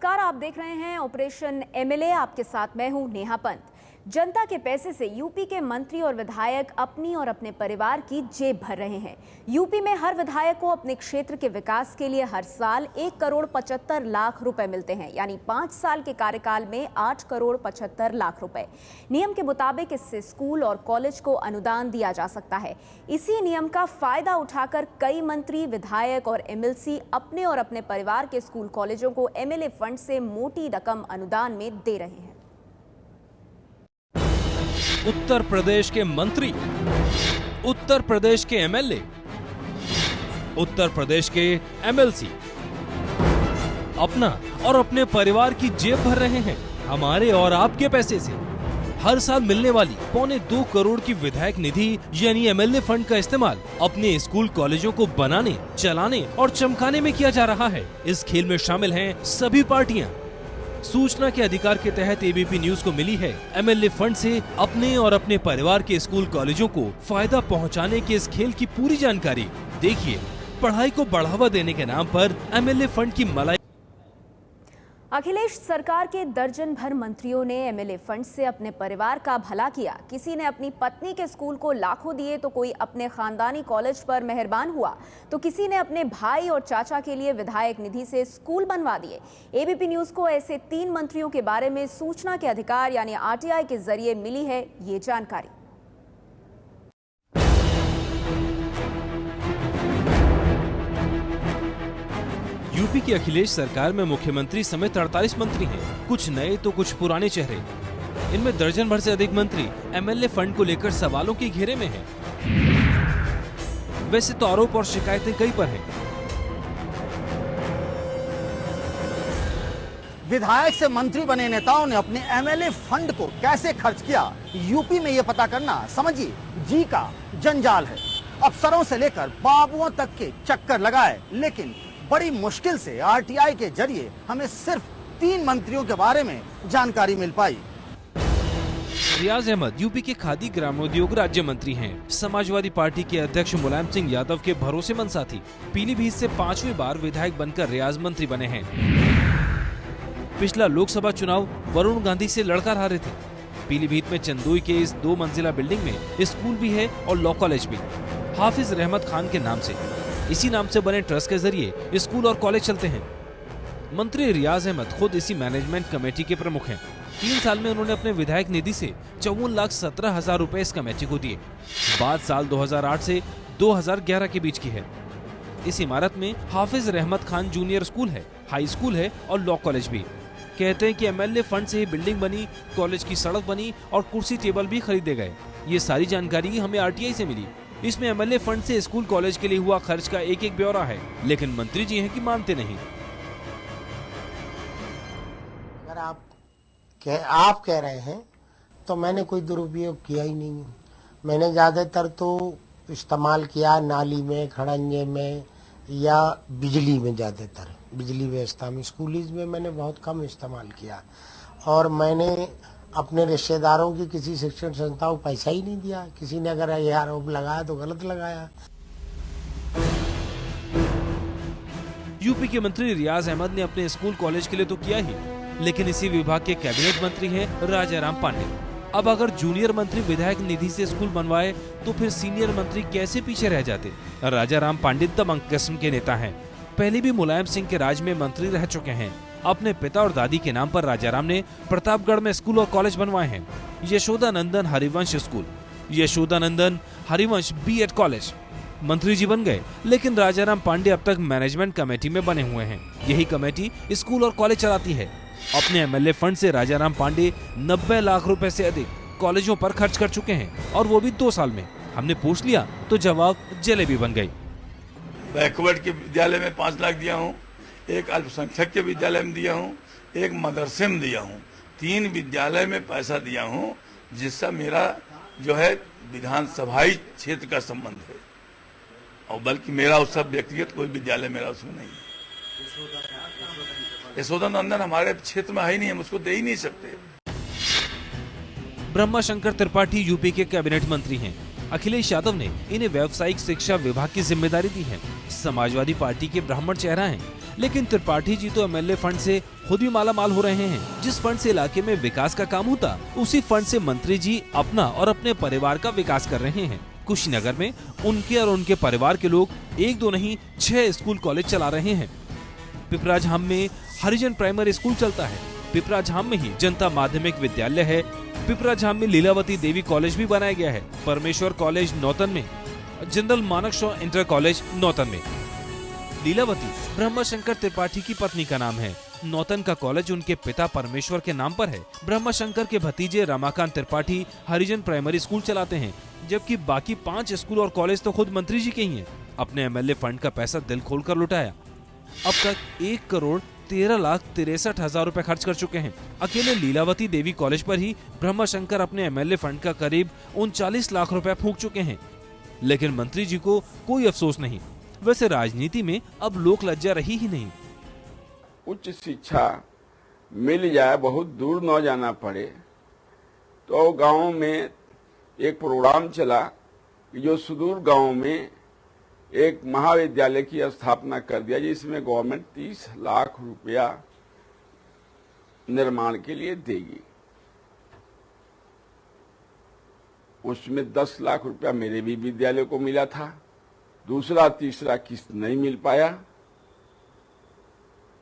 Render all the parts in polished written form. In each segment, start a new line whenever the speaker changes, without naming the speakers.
नमस्कार, आप देख रहे हैं ऑपरेशन एमएलए। आपके साथ मैं हूं नेहा पंत। जनता के पैसे से यूपी के मंत्री और विधायक अपनी और अपने परिवार की जेब भर रहे हैं। यूपी में हर विधायक को अपने क्षेत्र के विकास के लिए हर साल 1,75,00,000 रुपए मिलते हैं, यानी 5 साल के कार्यकाल में 8,75,00,000 रुपए। नियम के मुताबिक इससे स्कूल और कॉलेज को अनुदान दिया जा सकता है। इसी नियम का फायदा उठाकर कई मंत्री, विधायक और एमएलसी अपने और अपने परिवार के स्कूल कॉलेजों को एमएलए फंड से मोटी रकम अनुदान में दे रहे हैं।
उत्तर प्रदेश के मंत्री, उत्तर प्रदेश के एमएलए, उत्तर प्रदेश के एमएलसी अपना और अपने परिवार की जेब भर रहे हैं हमारे और आपके पैसे से। हर साल मिलने वाली 1.25 करोड़ की विधायक निधि यानी एमएलए फंड का इस्तेमाल अपने स्कूल कॉलेजों को बनाने, चलाने और चमकाने में किया जा रहा है। इस खेल में शामिल हैं सभी पार्टियां। सूचना के अधिकार के तहत एबीपी न्यूज को मिली है एमएलए फंड से अपने और अपने परिवार के स्कूल कॉलेजों को फायदा पहुंचाने के इस खेल की पूरी जानकारी। देखिए, पढ़ाई को बढ़ावा देने के नाम पर एमएलए फंड की मलाई।
अखिलेश सरकार के दर्जन भर मंत्रियों ने एमएलए फंड से अपने परिवार का भला किया। किसी ने अपनी पत्नी के स्कूल को लाखों दिए तो कोई अपने खानदानी कॉलेज पर मेहरबान हुआ, तो किसी ने अपने भाई और चाचा के लिए विधायक निधि से स्कूल बनवा दिए। एबीपी न्यूज को ऐसे 3 मंत्रियों के बारे में सूचना के अधिकार यानी आरटीआई के जरिए मिली है ये जानकारी।
यूपी की अखिलेश सरकार में मुख्यमंत्री समेत 48 मंत्री हैं, कुछ नए तो कुछ पुराने चेहरे। इनमें दर्जन भर से अधिक मंत्री एमएलए फंड को लेकर सवालों के घेरे में हैं। वैसे तो आरोप और शिकायतें कई पर हैं।
विधायक से मंत्री बने नेताओं ने अपने एमएलए फंड को कैसे खर्च किया, यूपी में ये पता करना समझिए जी का जंजाल है। अफसरों से लेकर बाबुओं तक के चक्कर लगाए, लेकिन बड़ी मुश्किल से आरटीआई के जरिए हमें सिर्फ 3 मंत्रियों के बारे में जानकारी मिल पाई।
रियाज अहमद यूपी के खादी ग्रामोद्योग राज्य मंत्री हैं। समाजवादी पार्टी के अध्यक्ष मुलायम सिंह यादव के भरोसेमंद साथी। पीलीभीत से 5वीं बार विधायक बनकर रियाज मंत्री बने हैं। पिछला लोकसभा चुनाव वरुण गांधी से लड़कर हारे थे। पीलीभीत में चंदोई के इस 2 मंजिला बिल्डिंग में स्कूल भी है और लॉ कॉलेज भी, हाफिज रहमत खान के नाम से। इसी नाम से बने ट्रस्ट के जरिए स्कूल और कॉलेज चलते हैं। मंत्री रियाज अहमद खुद इसी मैनेजमेंट कमेटी के प्रमुख हैं। 3 साल में उन्होंने अपने विधायक निधि से 54,17,000 रुपए इस कमेटी को दिए। बात साल 2008 से 2011 के बीच की है। इस इमारत में हाफिज रहमत खान जूनियर स्कूल है, हाई स्कूल है और लॉ कॉलेज भी। कहते हैं कि एमएलए फंड से ही बिल्डिंग बनी, कॉलेज की सड़क बनी और कुर्सी टेबल भी खरीदे गए। ये सारी जानकारी हमें आरटीआई से मिली। इसमें एमएलए फंड से स्कूल कॉलेज के लिए हुआ खर्च का एक ब्यौरा है, लेकिन मंत्री जी हैं कि मानते नहीं।
अगर आप कह रहे हैं तो मैंने कोई दुरुपयोग किया ही नहीं। मैंने ज्यादातर तो इस्तेमाल किया नाली में, खड़ंजे में या बिजली में। ज्यादातर बिजली व्यवस्था में, स्कूलीज में मैंने बहुत कम इस्तेमाल किया। और मैंने अपने रिश्तेदारों की किसी शिक्षण संस्था को पैसा ही नहीं दिया। किसी ने अगर यह आरोप लगाया तो गलत लगाया।
यूपी के मंत्री रियाज अहमद ने अपने स्कूल कॉलेज के लिए तो किया ही, लेकिन इसी विभाग के कैबिनेट मंत्री हैं राजाराम पांडे। अब अगर जूनियर मंत्री विधायक निधि से स्कूल बनवाए तो फिर सीनियर मंत्री कैसे पीछे रह जाते। राजाराम पांडे दबंग किस्म के नेता हैं। पहले भी मुलायम सिंह के राज में मंत्री रह चुके हैं। अपने पिता और दादी के नाम पर राजाराम ने प्रतापगढ़ में स्कूल और कॉलेज बनवाए हैं। Yashodanandan Harivansh school, Yashodanandan Harivansh BEd college. मंत्री जी बन गए, लेकिन राजाराम पांडे अब तक मैनेजमेंट कमेटी में बने हुए हैं। यही कमेटी स्कूल और कॉलेज चलाती है। अपने एमएलए फंड से राजाराम पांडे 90 लाख रुपए से अधिक कॉलेजों पर खर्च कर चुके हैं, और वो भी 2 साल में। हमने पूछ लिया तो जवाब जलेबी बन गई।
बैकवर्ड के विद्यालय में 5 लाख दिया हूँ, एक अल्पसंख्यक के विद्यालय में दिया हूँ, एक मदरसे में दिया हूँ, 3 विद्यालय में पैसा दिया हूँ, जिससे मेरा जो है विधानसभाई क्षेत्र का संबंध है। और बल्कि मेरा उस सब व्यक्तिगत कोई विद्यालय मेरा उसमें नहीं है। यशोदानंदन हमारे क्षेत्र में है ही नहीं, हम उसको दे ही नहीं सकते।
ब्रह्मा शंकर त्रिपाठी यूपी के कैबिनेट मंत्री हैं। अखिलेश यादव ने इन्हें व्यावसायिक शिक्षा विभाग की जिम्मेदारी दी है। समाजवादी पार्टी के ब्राह्मण चेहरा हैं। लेकिन त्रिपाठी जी तो एमएलए फंड से खुद ही माला माल हो रहे हैं। जिस फंड से इलाके में विकास का काम होता, उसी फंड से मंत्री जी अपना और अपने परिवार का विकास कर रहे हैं। कुशीनगर में उनके और उनके परिवार के लोग 1 2 नहीं 6 स्कूल कॉलेज चला रहे हैं। पिपराझाम में हरिजन प्राइमरी स्कूल चलता है। पिपराझाम में ही जनता माध्यमिक विद्यालय है। पिपराझाम में लीलावती देवी कॉलेज भी बनाया गया है। परमेश्वर कॉलेज नौतन में, जनरल मानकशॉ इंटर कॉलेज नौतन में। लीलावती ब्रह्मशंकर त्रिपाठी की पत्नी का नाम है। नौतन का कॉलेज उनके पिता परमेश्वर के नाम पर है। ब्रह्मशंकर के भतीजे रमाकांत त्रिपाठी हरिजन प्राइमरी स्कूल चलाते हैं, जबकि बाकी 5 स्कूल और कॉलेज तो खुद मंत्री जी के ही हैं। अपने एमएलए फंड का पैसा दिल खोलकर लुटाया। अब तक 1,13,63,000 रुपए खर्च कर चुके हैं। अकेले लीलावती देवी कॉलेज पर ही ब्रह्मशंकर अपने एमएलए फंड का करीब 39 लाख रुपए फूंक चुके हैं। लेकिन मंत्री जी को कोई अफसोस नहीं। वैसे राजनीति में अब लोक लज्जा रही ही नहीं।
उच्च शिक्षा मिल जाए, बहुत दूर न जाना पड़े, तो गांव में एक प्रोग्राम चला कि जो सुदूर गांव में एक महाविद्यालय की स्थापना कर दिया, जिसमें गवर्नमेंट 30 लाख रुपया निर्माण के लिए देगी। उसमें 10 लाख रुपया मेरे भी विद्यालय को मिला था। दूसरा तीसरा किस्त नहीं मिल पाया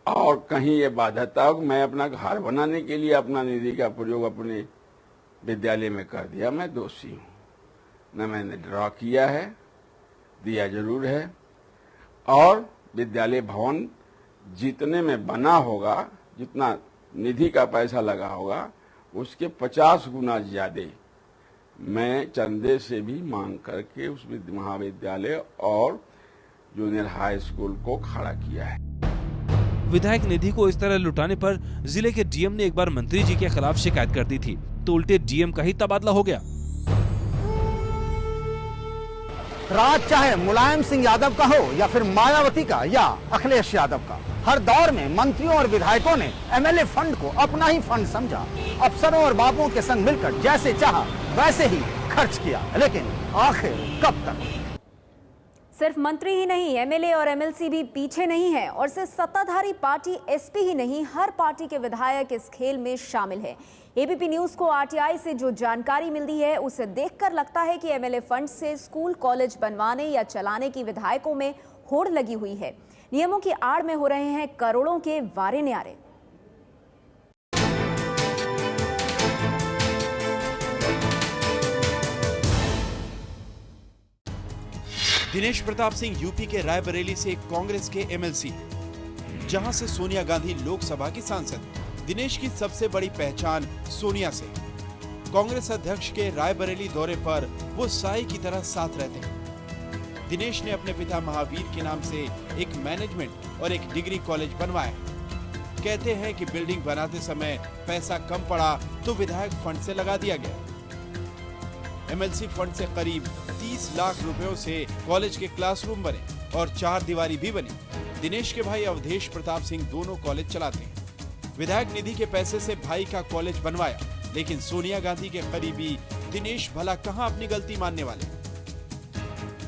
और कहीं ये बाधा था कि मैं अपना घर बनाने के लिए अपना निधि का प्रयोग अपने विद्यालय में कर दिया। मैं दोषी हूं। न मैंने ड्रा किया है, दिया जरूर है, और विद्यालय भवन जितने में बना होगा, जितना निधि का पैसा लगा होगा, उसके 50 गुना ज्यादा मैं चंदे से भी मांग करके उस महाविद्यालय और जूनियर हाई स्कूल को खड़ा किया है।
विधायक निधि को इस तरह लुटाने पर जिले के डीएम ने एक बार मंत्री जी के खिलाफ शिकायत कर दी थी, तो उल्टे डीएम का ही तबादला हो गया।
राज चाहे मुलायम सिंह यादव का हो या फिर मायावती का या अखिलेश यादव का, हर दौर में मंत्रियों और विधायकों ने एमएलए फंड को अपना ही फंड समझा। अफसरों और बाबुओं के संग मिलकर जैसे चाहा वैसे ही खर्च किया। लेकिन आखिर कब तक?
सिर्फ मंत्री ही नहीं, एमएलए और एमएलसी भी पीछे नहीं है। और सिर्फ सत्ताधारी पार्टी एसपी ही नहीं, हर पार्टी के विधायक इस खेल में शामिल है। एबीपी न्यूज को आरटीआई से जो जानकारी मिलती है, उसे देखकर लगता है कि एमएलए फंड से स्कूल कॉलेज बनवाने या चलाने की विधायकों में होड़ लगी हुई है। नियमों की आड़ में हो रहे हैं करोड़ों के वारे न्यारे।
दिनेश प्रताप सिंह यूपी के रायबरेली से कांग्रेस के एमएलसी, जहां से सोनिया गांधी लोकसभा की सांसद। दिनेश की सबसे बड़ी पहचान सोनिया से। कांग्रेस अध्यक्ष के रायबरेली दौरे पर वो साई की तरह साथ रहते हैं। दिनेश ने अपने पिता महावीर के नाम से एक मैनेजमेंट और एक डिग्री कॉलेज बनवाया। कहते हैं कि बिल्डिंग बनाते समय पैसा कम पड़ा तो विधायक फंड से लगा दिया गया। एमएलसी फंड से करीब 30 लाख रुपयों से कॉलेज के क्लासरूम बने और 4 दीवारी भी बनी। दिनेश के भाई अवधेश प्रताप सिंह दोनों कॉलेज चलाते हैं। विधायक निधि के पैसे से भाई का कॉलेज बनवाया, लेकिन सोनिया गांधी के करीबी दिनेश भला कहां अपनी गलती मानने वाले।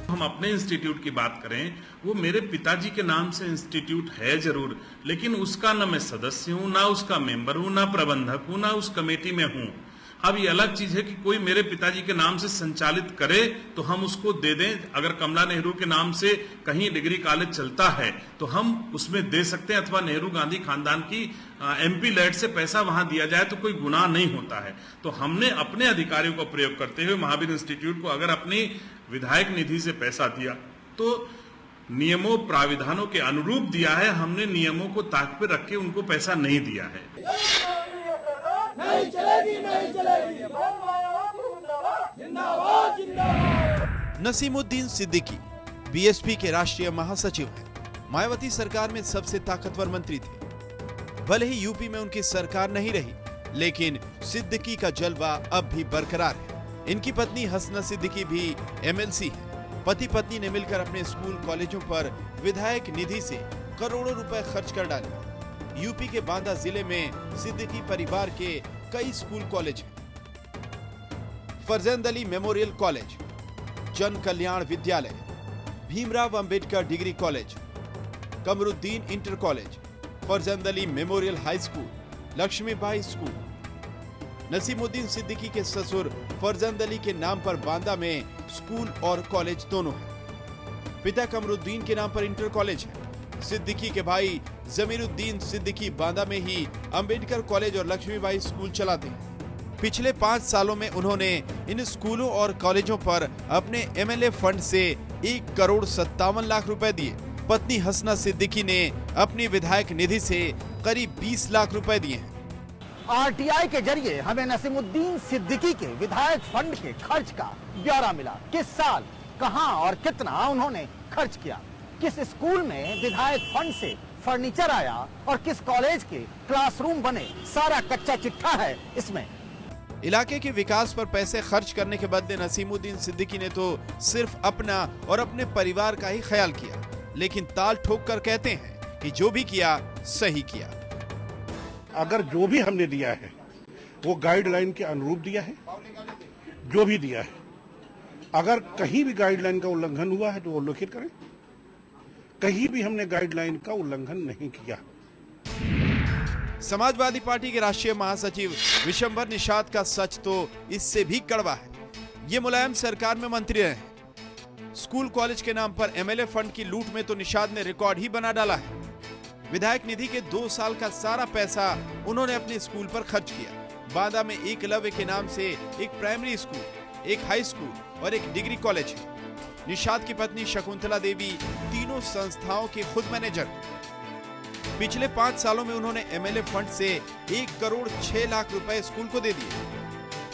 हम अपने इंस्टीट्यूट की बात करें, वो मेरे पिताजी के नाम से इंस्टीट्यूट है जरूर, लेकिन उसका ना मैं सदस्य हूं, ना उसका मेंबर हूं, ना प्रबंधक हूं, ना उस कमेटी में हूं। अब ये अलग चीज है कि कोई मेरे पिताजी के नाम से संचालित करे तो हम उसको दे दें। अगर कमला नेहरू के नाम से कहीं डिग्री कॉलेज चलता है तो हम उसमें दे सकते हैं, अथवा नेहरू गांधी खानदान की एमपी लैड से पैसा वहां दिया जाए तो कोई गुनाह नहीं होता है। तो हमने अपने अधिकारियों का प्रयोग करते हुए महावीर इंस्टीट्यूट को अगर अपनी विधायक निधि से पैसा दिया तो नियमों प्राविधानों के अनुरूप दिया है। हमने नियमों को ताक पे रख के उनको पैसा नहीं दिया है।
नहीं चलेगी, नहीं चलेगी।
नसीमुद्दीन सिद्दीकी बीएसपी के राष्ट्रीय महासचिव हैं। मायावती सरकार में सबसे ताकतवर मंत्री थे। भले ही यूपी में उनकी सरकार नहीं रही, लेकिन सिद्दीकी का जलवा अब भी बरकरार है। इनकी पत्नी हसना सिद्दीकी भी एमएलसी है। पति पत्नी ने मिलकर अपने स्कूल कॉलेजों पर विधायक निधि से करोड़ों रुपए खर्च कर डाले। यूपी के बांदा जिले में सिद्दीकी परिवार के कई स्कूल कॉलेज हैं। फरजंद Ali memorial college, Jan Kalyan Vidyalaya, Bhimrao Ambedkar degree college, Kamruddin inter college, Farzand Ali memorial high school, Laxmibai school. Naseemuddin Siddiqui के ससुर फरजंद अली के नाम पर बांदा में स्कूल और कॉलेज दोनों हैं। पिता कमरुद्दीन के नाम पर इंटर कॉलेज है। सिद्दीकी के भाई जमीरुद्दीन सिद्दीकी बांदा में ही अंबेडकर कॉलेज और लक्ष्मीबाई स्कूल चलाते हैं। पिछले 5 सालों में उन्होंने इन स्कूलों और कॉलेजों पर अपने एमएलए फंड से 1,57,00,000 रुपए दिए। पत्नी हसना सिद्दीकी ने अपनी विधायक निधि से करीब 20 लाख रुपए दिए हैं।
आरटीआई के जरिए हमें नसीमुद्दीन सिद्दीकी के विधायक फंड के खर्च का ब्यौरा मिला। किस साल, कहां और कितना उन्होंने खर्च किया, किस स्कूल में विधायक फंड से फर्नीचर आया और किस कॉलेज के क्लासरूम बने, सारा कच्चा चिट्ठा है इसमें।
इलाके के विकास पर पैसे खर्च करने के बदले नसीमुद्दीन सिद्दीकी ने तो सिर्फ अपना और अपने परिवार का ही ख्याल किया, लेकिन ताल ठोक कर कहते हैं कि जो भी किया सही किया।
अगर जो भी हमने दिया है वो गाइडलाइन के अनुरूप दिया है, जो भी दिया है, अगर कहीं भी गाइडलाइन का उल्लंघन हुआ है तो वो उल्लेखित करें। कहीं भी हमने गाइडलाइन का उल्लंघन नहीं किया।
समाजवादी पार्टी के राष्ट्रीय महासचिव विशंबर निषाद का सच तो इससे भी कड़वा है। ये मुलायम सरकार में मंत्री रहे। स्कूल कॉलेज के नाम पर एमएलए फंड की लूट में तो निषाद ने रिकॉर्ड ही बना डाला है। विधायक निधि के 2 साल का सारा पैसा उन्होंने अपने स्कूल पर खर्च किया। बांदा में एकलव्य के नाम से एक प्राइमरी स्कूल, एक हाई स्कूल और एक डिग्री कॉलेज है। निषाद की पत्नी शकुंतला देवी तीनों संस्थाओं के खुद मैनेजर। पिछले 5 सालों में उन्होंने एमएलए फंड से 1,06,00,000 रुपए स्कूल को दे दिए।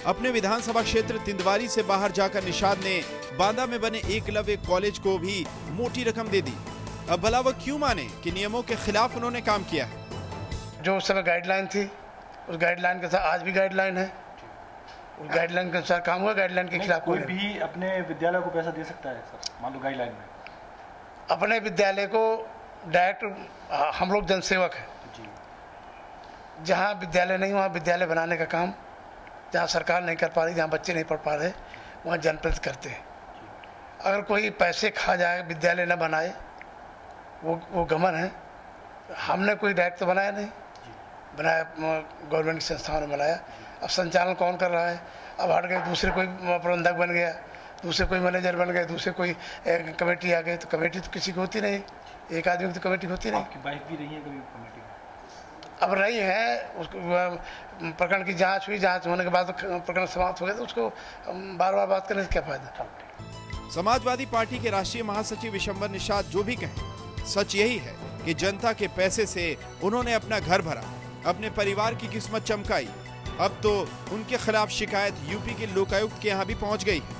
अपने विधानसभा क्षेत्र तिंदवारी से बाहर जाकर निषाद ने बांदा में बने एकलव्य कॉलेज को भी मोटी रकम दे दी। अब भला वो क्यों माने कि नियमों के खिलाफ उन्होंने काम किया है।
जो उस समय गाइडलाइन थी, उस गाइडलाइन के साथ आज भी गाइडलाइन है। उस गाइडलाइन के अनुसार काम हुआ। गाइडलाइन के खिलाफ
कोई भी अपने विद्यालय को पैसा दे सकता है सर, मान लो गाइडलाइन में।
अपने विद्यालय को डायरेक्ट हम लोग जनसेवक हैं। जहाँ विद्यालय नहीं वहाँ विद्यालय बनाने का काम, जहाँ सरकार नहीं कर पा रही, जहाँ बच्चे नहीं पढ़ पा रहे, वहाँ जनप्रतिनिधि करते हैं। अगर कोई पैसे खा जाए, विद्यालय न बनाए, वो गमन है। हमने कोई डायरेक्ट तो बनाया नहीं, बनाया गवर्नमेंट की संस्थाओं ने बनाया। अब संचालन कौन कर रहा है? अब हट गए, दूसरे कोई प्रबंधक बन गया, दूसरे कोई मैनेजर बन गए, दूसरे कोई कमेटी आ गई। तो कमेटी तो किसी की होती नहीं, एक आदमी की तो कमेटी होती नहीं।
आपकी वाइफ भी रही है कभी कमेटी में?
अब रही है। उसको प्रकरण की जांच हुई, जांच होने के बाद प्रकरण समाप्त हो गया, तो उसको बार बार बात करने से क्या फायदा।
समाजवादी पार्टी के राष्ट्रीय महासचिव विशंबर निषाद जो भी कहें, सच यही है कि जनता के पैसे से उन्होंने अपना घर भरा, अपने परिवार की किस्मत चमकाई। अब तो उनके खिलाफ शिकायत यूपी के लोकायुक्त के यहाँ भी पहुँच गई है।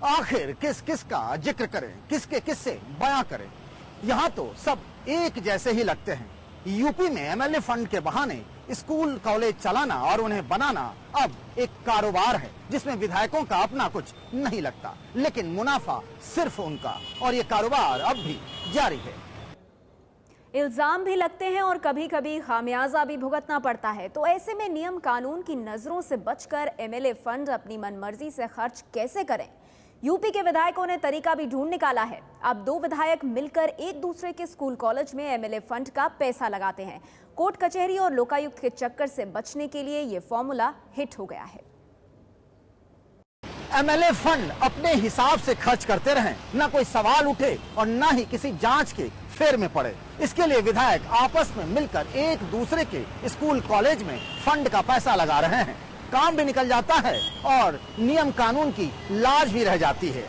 आखिर किस किस का जिक्र करें, किसके किससे बयां करें। यहाँ तो सब एक जैसे ही लगते हैं। यूपी में एमएलए फंड के बहाने स्कूल कॉलेज चलाना और उन्हें बनाना अब एक कारोबार है, जिसमें विधायकों का अपना कुछ नहीं लगता, लेकिन मुनाफा सिर्फ उनका, और ये कारोबार अब भी जारी है।
इल्जाम भी लगते हैं और कभी कभी खामियाजा भी भुगतना पड़ता है। तो ऐसे में नियम कानून की नजरों से बचकर एमएलए फंड अपनी मनमर्जी से खर्च कैसे करें, यूपी के विधायकों ने तरीका भी ढूंढ निकाला है। अब 2 विधायक मिलकर एक दूसरे के स्कूल कॉलेज में एमएलए फंड का पैसा लगाते हैं। कोर्ट कचहरी और लोकायुक्त के चक्कर से बचने के लिए ये फॉर्मूला हिट हो गया है।
एमएलए फंड अपने हिसाब से खर्च करते रहें, न कोई सवाल उठे और न ही किसी जांच के फेर में पड़े। इसके लिए विधायक आपस में मिलकर एक दूसरे के स्कूल कॉलेज में फंड का पैसा लगा रहे हैं। काम भी निकल जाता है और नियम कानून की लाज भी रह जाती है।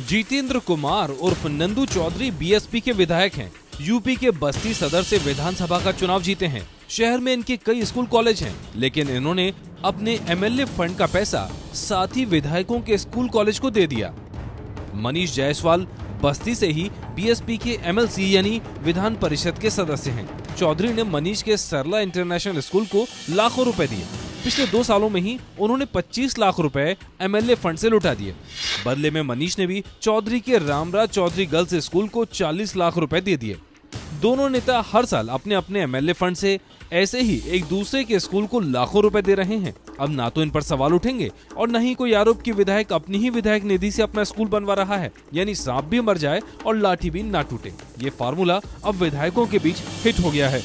जितेंद्र कुमार उर्फ नंदू चौधरी बीएसपी के विधायक हैं। यूपी के बस्ती सदर से विधानसभा का चुनाव जीते हैं। शहर में इनके कई स्कूल कॉलेज हैं, लेकिन इन्होंने अपने एमएलए फंड का पैसा साथी विधायकों के स्कूल कॉलेज को दे दिया। मनीष जायसवाल बस्ती से ही बीएसपी के एमएलसी यानी विधान परिषद के सदस्य हैं। चौधरी ने मनीष के सरला इंटरनेशनल स्कूल को लाखों रुपए दिए। पिछले 2 सालों में ही उन्होंने 25 लाख रुपए एमएलए फंड से लुटा दिए। बदले में मनीष ने भी चौधरी के रामराज चौधरी गर्ल्स स्कूल को 40 लाख रुपए दे दिए। दोनों नेता हर साल अपने अपने एमएलए फंड से ऐसे ही एक दूसरे के स्कूल को लाखों रुपए दे रहे हैं। अब ना तो इन पर सवाल उठेंगे और न ही कोई आरोप कि विधायक अपनी ही विधायक निधि से अपना स्कूल बनवा रहा है, यानी सांप भी मर जाए और लाठी भी ना टूटे। ये फार्मूला अब विधायकों के बीच हिट हो गया है।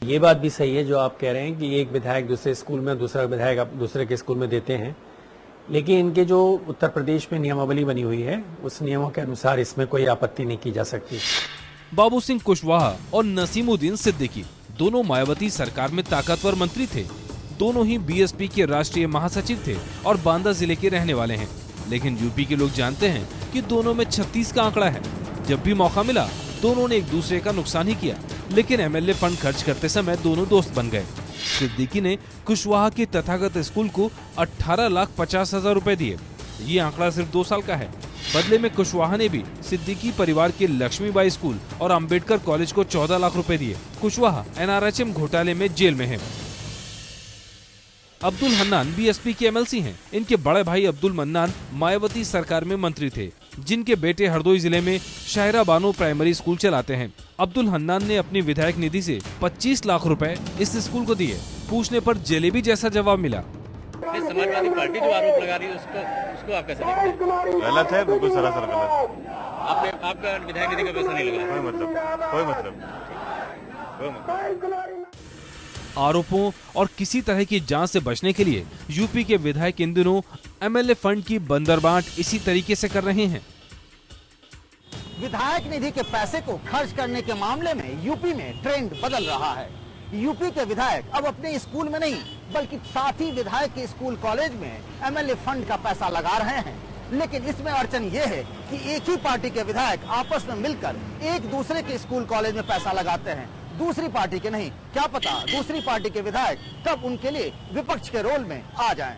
ये बात भी सही है जो आप कह रहे हैं कि एक विधायक दूसरे स्कूल में, दूसरा विधायक दूसरे के स्कूल में देते हैं, लेकिन इनके जो उत्तर प्रदेश में नियमावली बनी हुई है उस नियमों के अनुसार इसमें कोई आपत्ति नहीं की जा सकती।
बाबू सिंह कुशवाहा और नसीमुद्दीन सिद्दीकी दोनों मायावती सरकार में ताकतवर मंत्री थे। दोनों ही बीएसपी के राष्ट्रीय महासचिव थे और बांदा जिले के रहने वाले हैं। लेकिन यूपी के लोग जानते हैं कि दोनों में 36 का आंकड़ा है। जब भी मौका मिला दोनों ने एक दूसरे का नुकसान ही किया, लेकिन एमएलए फंड खर्च करते समय दोनों दोस्त बन गए। सिद्दीकी ने कुशवाहा के तथागत स्कूल को 18,50,000 रुपए दिए। ये आंकड़ा सिर्फ 2 साल का है। बदले में कुशवाहा ने भी सिद्दीकी परिवार के लक्ष्मीबाई स्कूल और अंबेडकर कॉलेज को 14 लाख रुपए दिए। कुशवाहा एनआरएचएम घोटाले में जेल में है। अब्दुल हन्नान बीएसपी के एमएलसी हैं। इनके बड़े भाई अब्दुल मन्नान मायावती सरकार में मंत्री थे, जिनके बेटे हरदोई जिले में शायरा बानो प्राइमरी स्कूल चलाते हैं। अब्दुल हन्नान ने अपनी विधायक निधि से 25 लाख रुपए इस स्कूल को दिए। पूछने पर जलेबी जैसा जवाब मिला।
समाजवादी पार्टी जो आरोप लगा रही है उसको आप कैसे देखते हैं?
गलत है, बिल्कुल सरासर गलत।
आपका विधायक निधि का पैसा नहीं लगा?
कोई मतलब।
आरोपों और किसी तरह की जांच से बचने के लिए यूपी के विधायक इन दिनों एमएलए फंड की बंदरबांट इसी तरीके से कर रहे हैं।
विधायक निधि के पैसे को खर्च करने के मामले में यूपी में ट्रेंड बदल रहा है। यूपी के विधायक अब अपने स्कूल में नहीं बल्कि साथी विधायक के स्कूल कॉलेज में एमएलए फंड का पैसा लगा रहे हैं। लेकिन इसमें अड़चन ये है कि एक ही पार्टी के विधायक आपस में मिलकर एक दूसरे के स्कूल कॉलेज में पैसा लगाते हैं, दूसरी पार्टी के नहीं। क्या पता दूसरी पार्टी के विधायक कब उनके लिए विपक्ष के रोल में आ जाएं।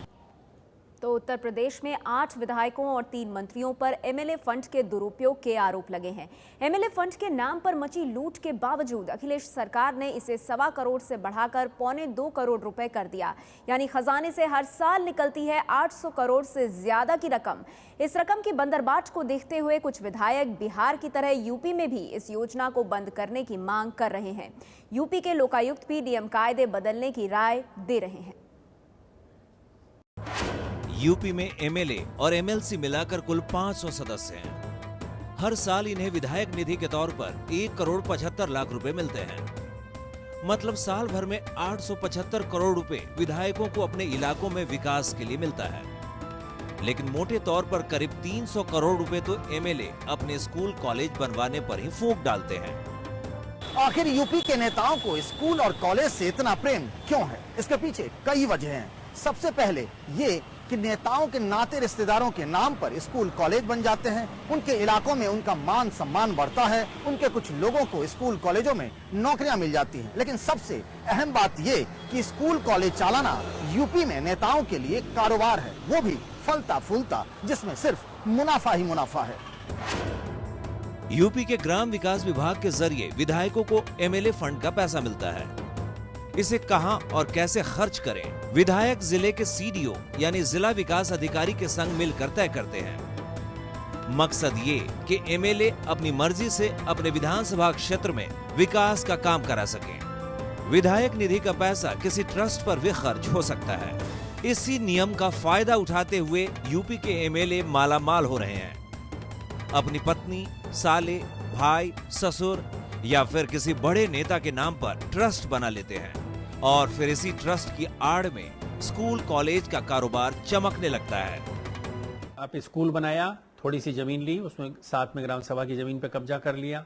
तो उत्तर प्रदेश में 8 विधायकों और 3 मंत्रियों पर एमएलए फंड के दुरुपयोग के आरोप लगे हैं। एमएलए फंड के नाम पर मची लूट के बावजूद अखिलेश सरकार ने इसे 1.25 करोड़ से बढ़ाकर 1.25 करोड़ रुपए कर दिया। यानी खजाने से हर साल निकलती है 800 करोड़ से ज्यादा की रकम। इस रकम की बंदरबाट को देखते हुए कुछ विधायक बिहार की तरह यूपी में भी इस योजना को बंद करने की मांग कर रहे हैं। यूपी के लोकायुक्त भी नियम कायदे बदलने की राय दे रहे हैं।
यूपी में एमएलए और एमएलसी मिलाकर कुल 500 सदस्य हैं। हर साल इन्हें विधायक निधि के तौर पर 1 करोड़ 75 लाख रुपए मिलते हैं। मतलब साल भर में 875 करोड़ रुपए विधायकों को अपने इलाकों में विकास के लिए मिलता है। लेकिन मोटे तौर पर करीब 300 करोड़ रुपए तो एमएलए अपने स्कूल कॉलेज बनवाने पर ही फूंक डालते हैं।
आखिर यूपी के नेताओं को स्कूल और कॉलेज से इतना प्रेम क्यों है? इसके पीछे कई वजह हैं। सबसे पहले ये कि नेताओं के नाते रिश्तेदारों के नाम पर स्कूल कॉलेज बन जाते हैं, उनके इलाकों में उनका मान सम्मान बढ़ता है, उनके कुछ लोगों को स्कूल कॉलेजों में नौकरियां मिल जाती हैं। लेकिन सबसे अहम बात ये कि स्कूल कॉलेज चलाना यूपी में नेताओं के लिए कारोबार है, वो भी फलता फूलता, जिसमें सिर्फ मुनाफा ही मुनाफा है।
यूपी के ग्राम विकास विभाग के जरिए विधायकों को एमएलए फंड का पैसा मिलता है। इसे कहां और कैसे खर्च करें, विधायक जिले के सीडीओ यानी जिला विकास अधिकारी के संग मिलकर तय करते हैं। मकसद ये कि एमएलए अपनी मर्जी से अपने विधानसभा क्षेत्र में विकास का काम करा सकें। विधायक निधि का पैसा किसी ट्रस्ट पर भी खर्च हो सकता है। इसी नियम का फायदा उठाते हुए यूपी के एमएलए मालामाल हो रहे हैं। अपनी पत्नी, साले, भाई, ससुर या फिर किसी बड़े नेता के नाम पर ट्रस्ट बना लेते हैं और फिर इसी ट्रस्ट की आड़ में स्कूल कॉलेज का कारोबार चमकने लगता है।
आप स्कूल बनाया, थोड़ी सी जमीन ली, उसमें साथ में ग्राम सभा की जमीन पे कब्जा कर लिया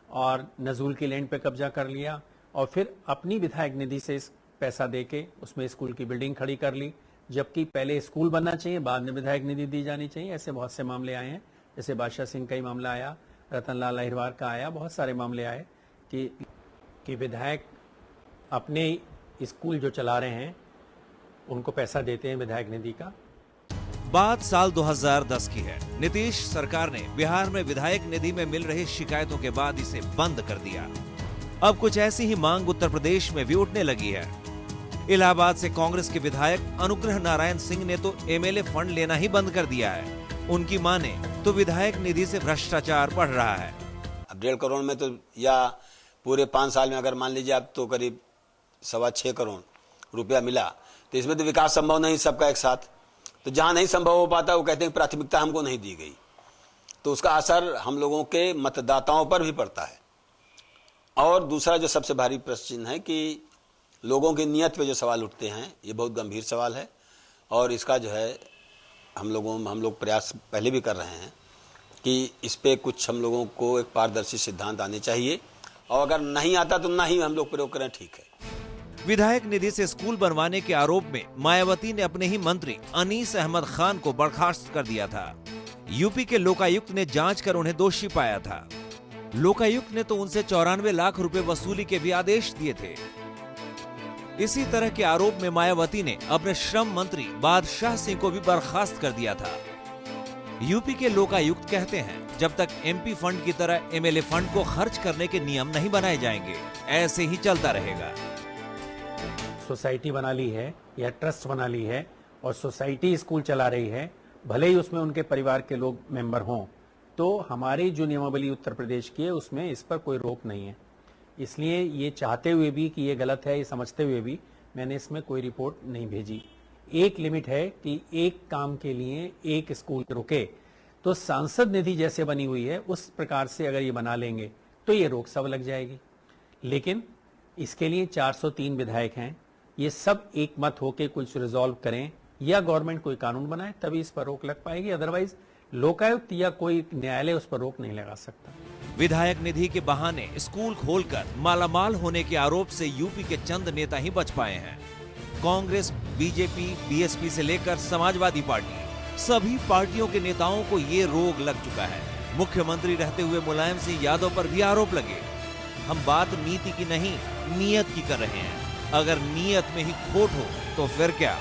और नजूल की लैंड पे कब्जा कर लिया और फिर अपनी विधायक निधि से पैसा देके उसमें स्कूल की बिल्डिंग खड़ी कर ली, जबकि पहले स्कूल बनना चाहिए, बाद में विधायक निधि दी जानी चाहिए। ऐसे बहुत से मामले आए हैं, जैसे बादशाह सिंह का ही मामला आया, रतनलाल अहिरवार का आया, बहुत सारे मामले आए कि विधायक अपने स्कूल जो चला रहे हैं उनको पैसा देते हैं विधायक निधि का।
बात साल 2010 की है। नीतीश सरकार ने बिहार में विधायक निधि में मिल रही शिकायतों के बाद इसे बंद कर दिया। अब कुछ ऐसी ही मांग उत्तर प्रदेश में भी उठने लगी है। इलाहाबाद से कांग्रेस के विधायक अनुग्रह नारायण सिंह ने तो एमएलए फंड लेना ही बंद कर दिया है। उनकी माने तो विधायक निधि से भ्रष्टाचार बढ़ रहा है।
1.5 करोड़ में तो, या पूरे 5 साल में अगर मान लीजिए आप तो करीब 6.25 करोड़ रुपया मिला, तो इसमें तो विकास संभव नहीं सबका एक साथ। तो जहां नहीं संभव हो पाता वो कहते हैं प्राथमिकता हमको नहीं दी गई, तो उसका असर हम लोगों के मतदाताओं पर भी पड़ता है। और दूसरा जो सबसे भारी प्रश्न है कि लोगों की नीयत पे जो सवाल उठते हैं, ये बहुत गंभीर सवाल है और इसका जो है हम लोग प्रयास पहले भी कर रहे हैं कि इस पे कुछ हम लोगों को एक पारदर्शी सिद्धांत आने चाहिए, और अगर नहीं आता तो ना ही हम लोग प्रयोग करें, ठीक है।
विधायक निधि से स्कूल बनवाने के आरोप में मायावती ने अपने ही मंत्री अनीस अहमद खान को बर्खास्त कर दिया था। यूपी के लोकायुक्त ने जांच कर उन्हें दोषी पाया था। लोकायुक्त ने तो उनसे 94 लाख रुपए वसूली के भी आदेश दिए थे। इसी तरह के आरोप में मायावती ने अपने श्रम मंत्री बादशाह सिंह को भी बर्खास्त कर दिया था। यूपी के लोकायुक्त कहते हैं जब तक एमपी फंड की तरह एमएलए फंड को खर्च करने के नियम नहीं बनाए जाएंगे, ऐसे ही चलता रहेगा।
सोसाइटी बना ली है या ट्रस्ट बना ली है और सोसाइटी स्कूल चला रही है, भले ही उसमें उनके परिवार के लोग मेंबर हों, तो हमारी जो नियमावली उत्तर प्रदेश की है उसमें इस पर कोई रोक नहीं है। इसलिए ये चाहते हुए भी कि ये गलत है, ये समझते हुए भी मैंने इसमें कोई रिपोर्ट नहीं भेजी। एक लिमिट है कि एक काम के लिए एक स्कूल रुके, तो सांसद निधि जैसे बनी हुई है उस प्रकार से अगर ये बना लेंगे तो ये रोक सब लग जाएगी। लेकिन इसके लिए 403 विधायक हैं, ये सब एक मत होके कुछ रिजॉल्व करें या गवर्नमेंट कोई कानून बनाए, तभी इस पर रोक लग पाएगी। अदरवाइज लोकायुक्त या कोई न्यायालय उस पर रोक नहीं लगा सकता।
विधायक निधि के बहाने स्कूल खोलकर मालामाल होने के आरोप से यूपी के चंद नेता ही बच पाए हैं। कांग्रेस, बीजेपी, बीएसपी से लेकर समाजवादी पार्टी, सभी पार्टियों के नेताओं को ये रोग लग चुका है। मुख्यमंत्री रहते हुए मुलायम सिंह यादव पर भी आरोप लगे। हम बात नीति की नहीं, नीयत की कर रहे हैं। अगर नीयत में ही खोट हो तो फिर क्या।